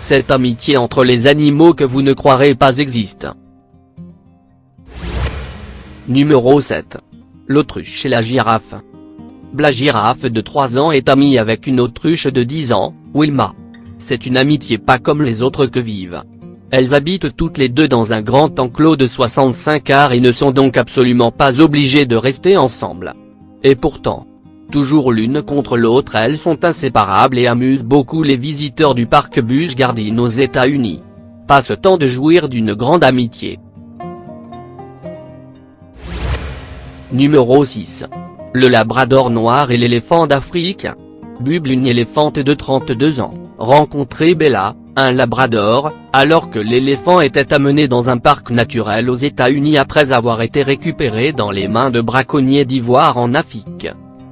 cette amitié entre les animaux que vous ne croirez pas existe. Numéro 7. L'autruche et la girafe. La girafe de 3 ans est amie avec une autruche de 10 ans, Wilma. C'est une amitié pas comme les autres que vivent. Elles habitent toutes les deux dans un grand enclos de 65 arts et ne sont donc absolument pas obligées de rester ensemble. Et pourtant, toujours l'une contre l'autre, elles sont inséparables et amusent beaucoup les visiteurs du parc Busch Gardens aux États-Unis. Passe-temps de jouir d'une grande amitié. Numéro 6. Le labrador noir et l'éléphant d'Afrique. Bubble, une éléphante de 32 ans, rencontrait Bella, un labrador, alors que l'éléphant était amené dans un parc naturel aux États-Unis après avoir été récupéré dans les mains de braconniers d'ivoire en Afrique.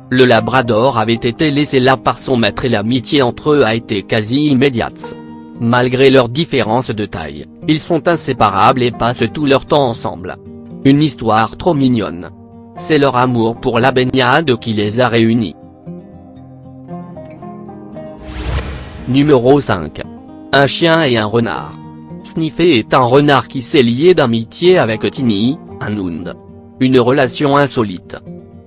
Le labrador avait été laissé là par son maître et l'amitié entre eux a été quasi immédiate. Malgré leurs différences de taille, ils sont inséparables et passent tout leur temps ensemble. Une histoire trop mignonne. C'est leur amour pour la baignade qui les a réunis. Numéro 5. Un chien et un renard. Sniffy est un renard qui s'est lié d'amitié avec Tiny, un hound. Une relation insolite.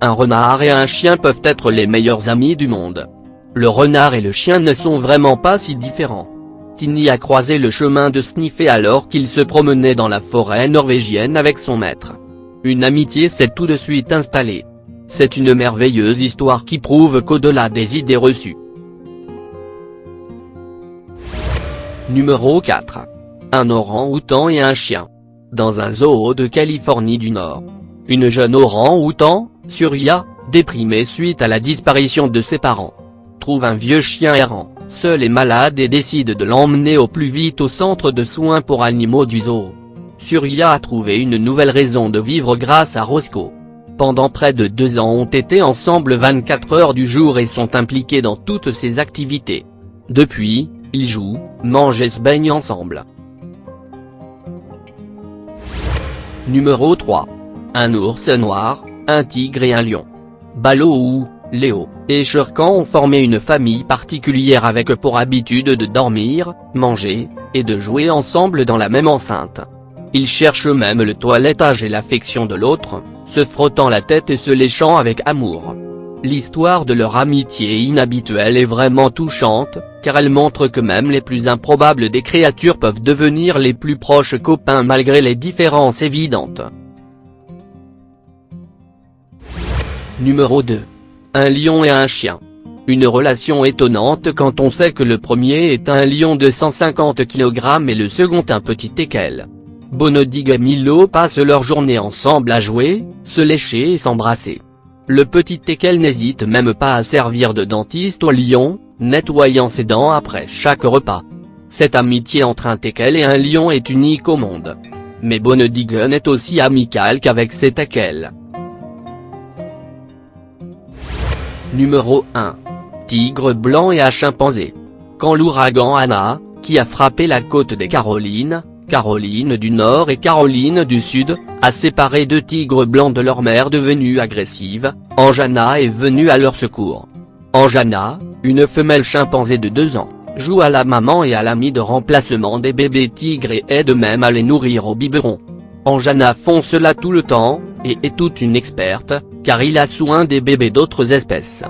Un renard et un chien peuvent être les meilleurs amis du monde. Le renard et le chien ne sont vraiment pas si différents. Tiny a croisé le chemin de Sniffy alors qu'il se promenait dans la forêt norvégienne avec son maître. Une amitié s'est tout de suite installée. C'est une merveilleuse histoire qui prouve qu'au-delà des idées reçues. Numéro 4. Un orang-outan et un chien. Dans un zoo de Californie du Nord. Une jeune orang-outan, Surya, déprimée suite à la disparition de ses parents, trouve un vieux chien errant, seul et malade et décide de l'emmener au plus vite au centre de soins pour animaux du zoo. Surya a trouvé une nouvelle raison de vivre grâce à Roscoe. Pendant près de 2 ans ont été ensemble 24 heures du jour et sont impliqués dans toutes ses activités. Depuis, ils jouent, mangent et se baignent ensemble. Numéro 3. Un ours noir, un tigre et un lion. Baloo, Léo et Shere Khan ont formé une famille particulière avec pour habitude de dormir, manger, et de jouer ensemble dans la même enceinte. Ils cherchent même le toilettage et l'affection de l'autre, se frottant la tête et se léchant avec amour. L'histoire de leur amitié inhabituelle est vraiment touchante, car elle montre que même les plus improbables des créatures peuvent devenir les plus proches copains malgré les différences évidentes. Numéro 2. Un lion et un chien. Une relation étonnante quand on sait que le premier est un lion de 150 kg et le second un petit teckel. Bonodig et Milo passent leur journée ensemble à jouer, se lécher et s'embrasser. Le petit teckel n'hésite même pas à servir de dentiste au lion, nettoyant ses dents après chaque repas. Cette amitié entre un teckel et un lion est unique au monde. Mais Bonodig n'est aussi amical qu'avec ses teckels. Numéro 1. Tigre blanc et un chimpanzé. Quand l'ouragan Anna, qui a frappé la côte des Carolines, Caroline du Nord et Caroline du Sud, a séparé 2 tigres blancs de leur mère devenue agressive, Anjana est venue à leur secours. Anjana, une femelle chimpanzé de 2 ans, joue à la maman et à l'ami de remplacement des bébés tigres et aide même à les nourrir au biberon. Anjana font cela tout le temps, et est toute une experte, car il a soin des bébés d'autres espèces.